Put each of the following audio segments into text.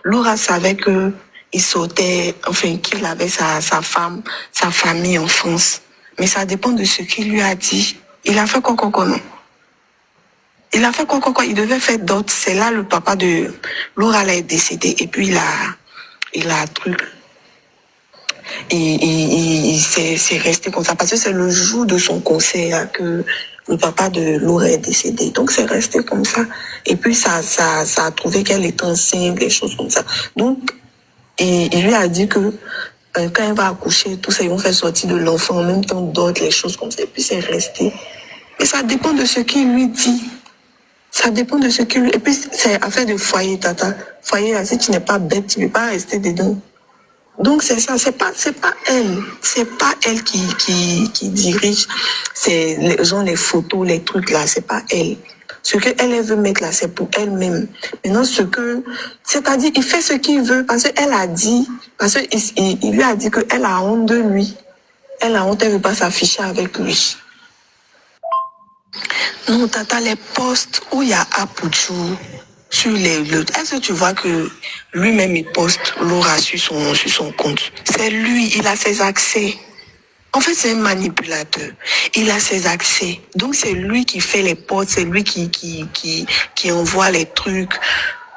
Laura savait que il sortait, enfin, qu'il avait sa femme, sa famille en France. Mais ça dépend de ce qu'il lui a dit. Il a fait quoi, non? Il a fait quoi? Il devait faire d'autres. C'est là le papa de Laura là est décédé. Et puis il a truc. Et c'est resté comme ça. Parce que c'est le jour de son concert là, que le papa de Laura est décédé. Donc c'est resté comme ça. Et puis ça a trouvé qu'elle était enceinte, des choses comme ça. Donc, il lui a dit que quand elle va accoucher, tout ça, ils vont faire sortir de l'enfant en même temps d'autres, les choses comme ça. Et puis c'est resté. Mais ça dépend de ce qu'il lui dit. Ça dépend de ce qu'il lui... Et puis c'est affaire de foyer, tata. Foyer, là, si tu n'es pas bête, tu ne peux pas rester dedans. Donc c'est ça, c'est pas elle. C'est pas elle qui dirige les photos, les trucs là. C'est pas elle. Ce qu'elle veut mettre là, c'est pour elle-même. Maintenant, c'est-à-dire, il fait ce qu'il veut parce qu'elle a dit, il lui a dit qu'elle a honte de lui. Elle a honte, elle veut pas s'afficher avec lui. Non, tata, les posts où il y a Apuchu sur est-ce que tu vois que lui-même il poste Laura sur son compte? C'est lui, il a ses accès. En fait, c'est un manipulateur. Il a ses accès. Donc, c'est lui qui fait les posts, c'est lui qui envoie les trucs.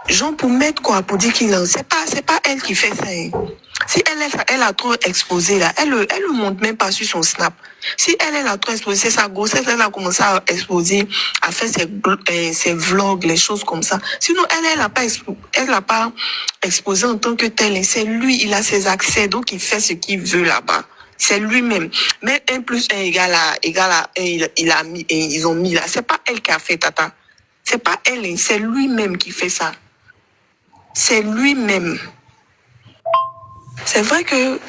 Genre, pour mettre quoi? Pour dire qu'il en... C'est pas elle qui fait ça. Hein. Si elle a trop exposé, là, elle le montre même pas sur son Snap. Si elle a trop exposé, c'est sa grossesse, elle a commencé à exposer, à faire ses vlogs, les choses comme ça. Sinon, elle a pas exposé en tant que telle. C'est lui, il a ses accès, donc il fait ce qu'il veut là-bas. C'est lui-même. Mais 1 + 1 égale à ils ont mis là. C'est pas elle qui a fait, tata. C'est pas elle, c'est lui-même qui fait ça. C'est lui-même. C'est vrai que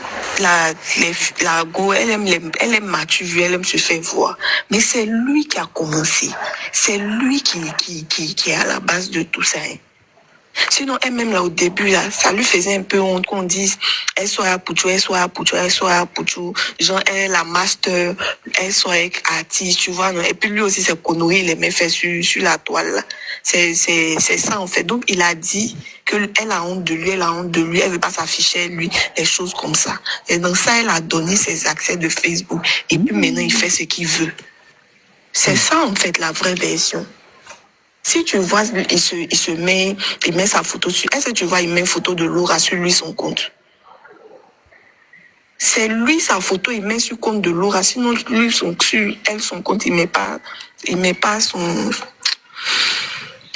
la go, elle aime mature, elle aime se faire voir. Mais c'est lui qui a commencé. C'est lui qui est à la base de tout ça. Hein. Sinon, elle-même, là, au début, là, ça lui faisait un peu honte qu'on dise, elle soit à Puchu. Genre, elle est la master, elle soit artiste, tu vois, non? Et puis lui aussi, c'est conneries, il aimait faire sur la toile, là. C'est ça, en fait. Donc, il a dit qu'elle a honte de lui, elle veut pas s'afficher, lui, des choses comme ça. Et donc ça, elle a donné ses accès de Facebook. Et puis maintenant, il fait ce qu'il veut. C'est ça, en fait, la vraie version. Si tu vois, il met sa photo sur... Est-ce que tu vois, il met une photo de Laura sur lui, son compte? C'est lui, sa photo, il met sur le compte de Laura. Sinon, lui, son compte, il met pas son...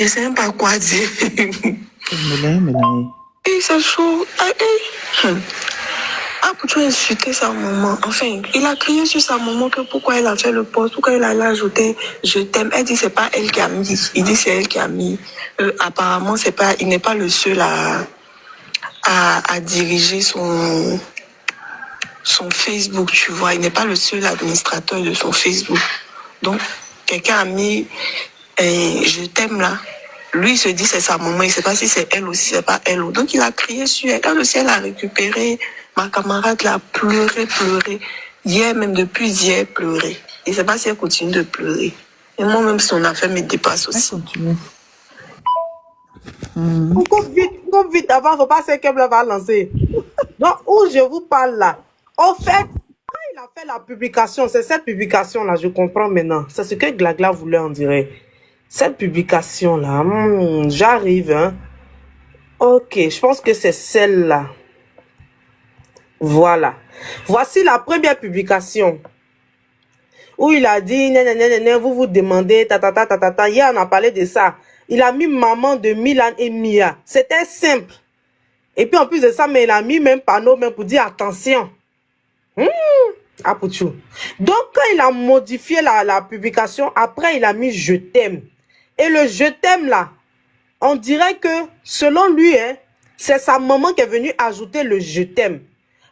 Je sais même pas quoi dire. Et c'est chaud. Pour insulter sa maman. Enfin, il a crié sur sa maman que pourquoi elle a fait le post, pourquoi elle a ajouté je t'aime. Elle dit c'est pas elle qui a mis. Il dit c'est elle qui a mis. Apparemment, il n'est pas le seul à diriger son Facebook, tu vois. Il n'est pas le seul administrateur de son Facebook. Donc, quelqu'un a mis je t'aime là. Lui, il se dit c'est sa maman. Il ne sait pas si c'est elle aussi, c'est pas elle. Donc, il a crié sur elle. Elle aussi, elle a récupéré. Ma camarade l'a pleuré. Hier, même depuis hier, pleurer. Je ne sais pas si elle continue de pleurer. Et moi-même, son affaire me dépasse aussi. Coupe vite avant, il ne faut pas qu'elle va lancer. Donc, où je vous parle là, en fait, quand il a fait la publication, c'est cette publication-là, je comprends maintenant. C'est ce que Glagla voulait en dire. Cette publication-là, j'arrive, hein. Ok, je pense que c'est celle-là. Voilà. Voici la première publication. Où il a dit, vous vous demandez, Hier, on a parlé de ça. Il a mis maman de Milan et Mia. C'était simple. Et puis, en plus de ça, mais il a mis même panneau, même pour dire attention. Apuchu. Donc, quand il a modifié la publication, après, il a mis je t'aime. Et le je t'aime là, on dirait que, selon lui, hein, c'est sa maman qui est venue ajouter le je t'aime.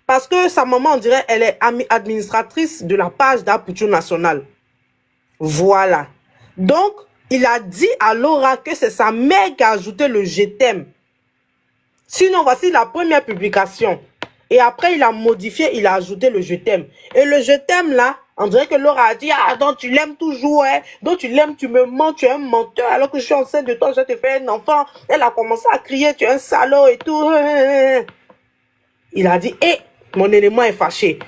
Parce que sa maman, on dirait, elle est administratrice de la page d'Apuchu National. Voilà. Donc, il a dit à Laura que c'est sa mère qui a ajouté le je t'aime. Sinon, voici la première publication. Et après, il a modifié, il a ajouté le je t'aime. Et le je t'aime là, On dirait que Laura a dit, ah, donc tu l'aimes toujours, hein. Donc tu l'aimes, tu me mens, tu es un menteur. Alors que je suis enceinte de toi, je te fais un enfant. Elle a commencé à crier, tu es un salaud et tout. Il a dit, hé, mon élément est fâché.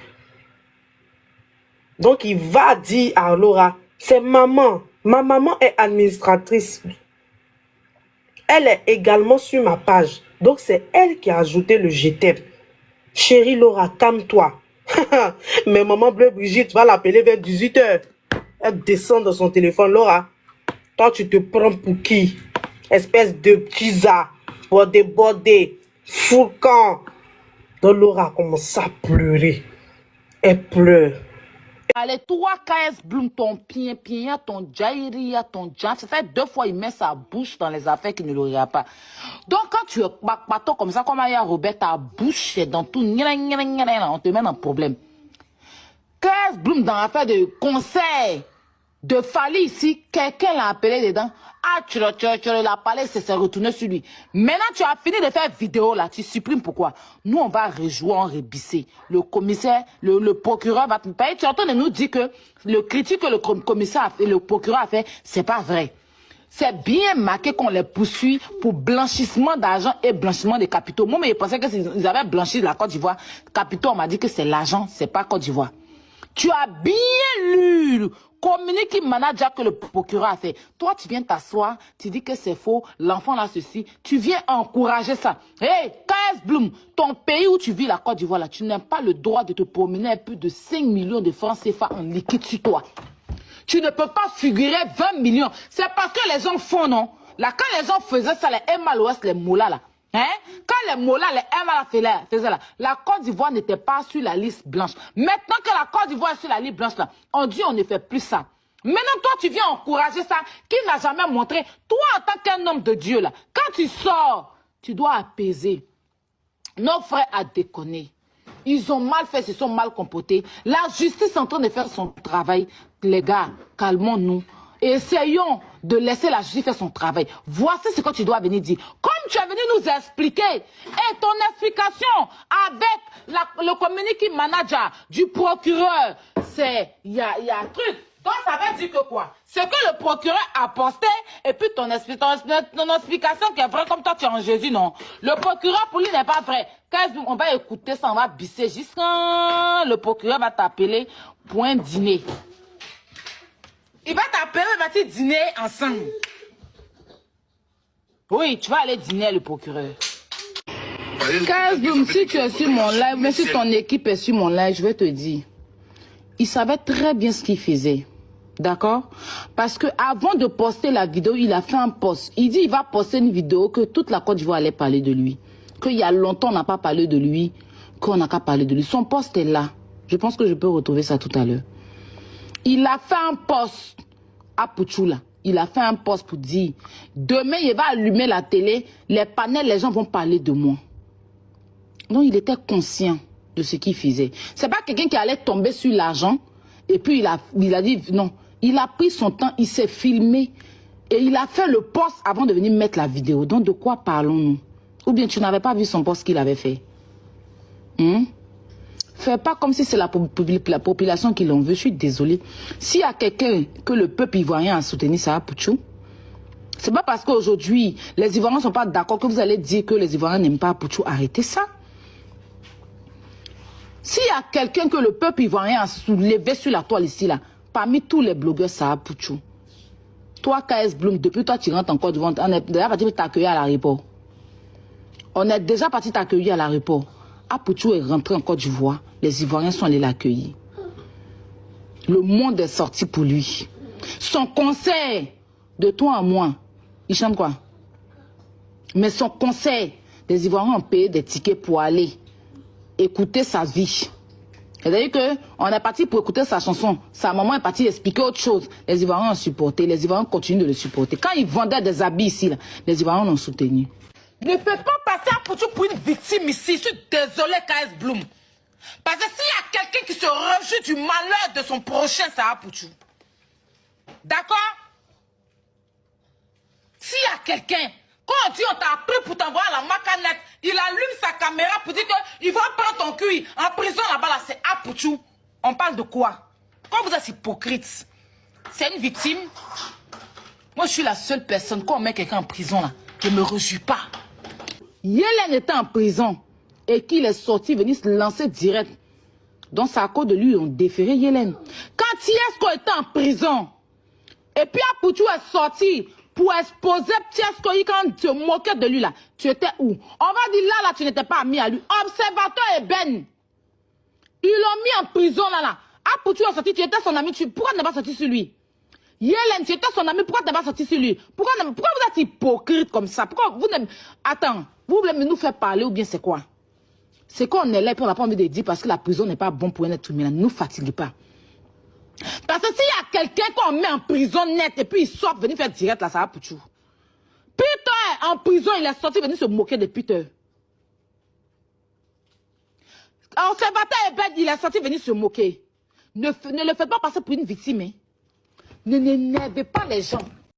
Donc il va dire à Laura, c'est maman. Ma maman est administratrice. Elle est également sur ma page. Donc c'est elle qui a ajouté le je t'aime. Chérie Laura, calme-toi. Mais maman Bleu Brigitte va l'appeler vers 18h. Elle descend dans son téléphone. Laura, toi tu te prends pour qui? Espèce de pizza, pour déborder, fou camp. Donc Laura commence à pleurer. Elle pleure. Allez, toi, KS Bloom, ton pien, ton jairi, ton jan, ça fait 2 fois il met sa bouche dans les affaires qu'il ne l'aurait pas. Donc, quand tu es bateau comme ça, comme il y a Robert, ta bouche est dans tout, on te met dans problème. KS Bloom, dans l'affaire de conseil de Fali ici, quelqu'un l'a appelé dedans. Ah, tu l'as parlé, c'est retourné sur lui. Maintenant, tu as fini de faire vidéo là, tu supprimes pourquoi? Nous, on va rejouer en rébissé. Le commissaire, le procureur va te payer. Tu entends de nous dire que le critique que le commissaire a fait, le procureur a fait, c'est pas vrai. C'est bien marqué qu'on les poursuit pour blanchissement d'argent et blanchiment de capitaux. Moi, mais je pensais qu'ils avaient blanchi la Côte d'Ivoire. Capitaux, on m'a dit que c'est l'argent, c'est pas Côte d'Ivoire. Tu as bien lu le communiqué manager que le procureur a fait. Toi, tu viens t'asseoir, tu dis que c'est faux, l'enfant là ceci. Tu viens encourager ça. Hey, KS Bloom, ton pays où tu vis, la Côte d'Ivoire, là, tu n'as pas le droit de te promener avec plus de 5 millions de francs CFA en liquide sur toi. Tu ne peux pas figurer 20 millions. C'est parce que les gens font, non? Là, quand les gens faisaient ça, les MLOS, les Moula, là. Hein? Quand les Mola, les MLA faisaient là, la Côte d'Ivoire n'était pas sur la liste blanche. Maintenant que la Côte d'Ivoire est sur la liste blanche, là, on dit on ne fait plus ça. Maintenant, toi, tu viens encourager ça, qui n'a jamais montré. Toi, en tant qu'un homme de Dieu, là, quand tu sors, tu dois apaiser. Nos frères à déconner. Ils ont mal fait, ils se sont mal comportés. La justice est en train de faire son travail. Les gars, calmons-nous. Essayons de laisser la justice faire son travail. Voici ce que tu dois venir dire. Comme tu es venu nous expliquer, et ton explication avec le communiqué manager du procureur, c'est, il y a un truc. Donc ça veut dire que quoi? C'est que le procureur a posté, et puis ton explication qui est vraie comme toi tu es en Jésus, non? Le procureur pour lui n'est pas vrai. On va écouter ça, on va bisser jusqu'à le procureur va t'appeler pour un dîner. Il va t'appeler, il va te dîner ensemble. Oui, tu vas aller dîner le procureur. Kazboum, si tu es sur mon live, mais si ton équipe est sur mon live, je vais te dire. Il savait très bien ce qu'il faisait. D'accord? Parce que avant de poster la vidéo, il a fait un post. Il dit il va poster une vidéo que toute la Côte d'Ivoire allait parler de lui. Qu'il y a longtemps, on n'a pas parlé de lui. Qu'on n'a qu'à parler de lui. Son post est là. Je pense que je peux retrouver ça tout à l'heure. Il a fait un post à Pouchoula. Il a fait un post pour dire demain, il va allumer la télé. Les panels, les gens vont parler de moi. Donc, il était conscient de ce qu'il faisait. C'est pas quelqu'un qui allait tomber sur l'argent et puis il a dit non. Il a pris son temps, il s'est filmé et il a fait le post avant de venir mettre la vidéo. Donc, de quoi parlons-nous? Ou bien tu n'avais pas vu son post qu'il avait fait? Fais pas comme si c'est la population qui l'en veut. Je suis désolée. S'il y a quelqu'un que le peuple ivoirien a soutenu, ça va Pouchou. C'est pas parce qu'aujourd'hui, les Ivoiriens ne sont pas d'accord que vous allez dire que les Ivoiriens n'aiment pas Pouchou. Arrêtez ça. S'il y a quelqu'un que le peuple ivoirien a soulevé sur la toile ici, là, parmi tous les blogueurs, ça va Pouchou. Toi, KS Bloom, depuis toi, tu rentres en Côte d'Ivoire, on est déjà parti t'accueillir à l'aéroport. On est déjà parti t'accueillir à l'aéroport. Pouchou est rentré en Côte d'Ivoire. Les Ivoiriens sont allés l'accueillir. Le monde est sorti pour lui. Son conseil de toi à moi, il chante quoi? Mais son conseil, les Ivoiriens ont payé des tickets pour aller écouter sa vie. C'est-à-dire qu'on est parti pour écouter sa chanson. Sa maman est partie expliquer autre chose. Les Ivoiriens ont supporté. Les Ivoiriens continuent de le supporter. Quand ils vendaient des habits ici, là, les Ivoiriens l'ont soutenu. Ne fais pas passer à Pouchou pour une victime ici. Je suis désolé, KS Bloom. Parce que s'il y a quelqu'un qui se réjouit du malheur de son prochain, ça va Pouchou. D'accord? S'il y a quelqu'un, quand on dit on t'a appris pour t'envoyer à la macanette, il allume sa caméra pour dire qu'il va prendre ton cul en prison là-bas, là, c'est à Pouchou. On parle de quoi? Pourquoi vous êtes hypocrite? C'est une victime. Moi, je suis la seule personne, quand on met quelqu'un en prison, là, je ne me réjouis pas. Yélène était en prison et qu'il est sorti, venir se lancer direct. Donc, c'est à cause de lui, on déférait Yélène. Quand Tiesco était en prison, et puis Apouchou est sorti pour exposer Tiesco quand tu te moquais de lui, là, tu étais où? On va dire là, tu n'étais pas ami à lui. Observateur Eben. Ils l'ont mis en prison, là. Apouchou est sorti, tu étais son ami, pourquoi tu n'es pas sorti sur lui? Yélène, tu étais son ami, pourquoi tu n'es pas sorti sur lui? Pourquoi vous êtes hypocrite comme ça? Pourquoi vous n'aimez... Attends, vous voulez nous faire parler ou bien c'est quoi? C'est qu'on est là et puis on n'a pas envie de dire parce que la prison n'est pas bon pour un être humain. Ne nous fatiguez pas. Parce que s'il y a quelqu'un qu'on met en prison net et puis il sort venir faire direct là, ça va pour tout. Peter, en prison, il est sorti venir se moquer de Peter. Observateur Eben, il est sorti venir se moquer. Ne le faites pas passer pour une victime. Hein. Ne n'énervez pas les gens.